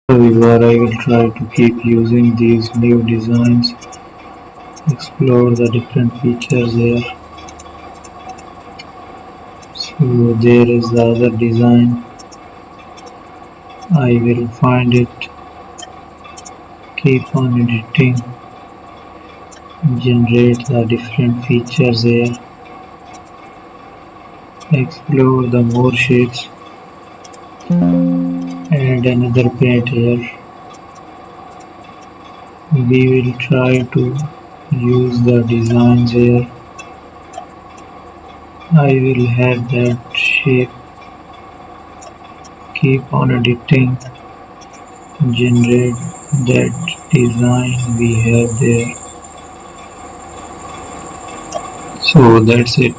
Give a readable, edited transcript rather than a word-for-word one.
However, I will try to keep using these new designs, explore the different features here. So there is the other design. I will find it, keep on editing, generate the different features here, explore the more shapes, add another paint here. We will try to use the designs here. I will have that shape, keep on editing, generate that design we have there. So that's it.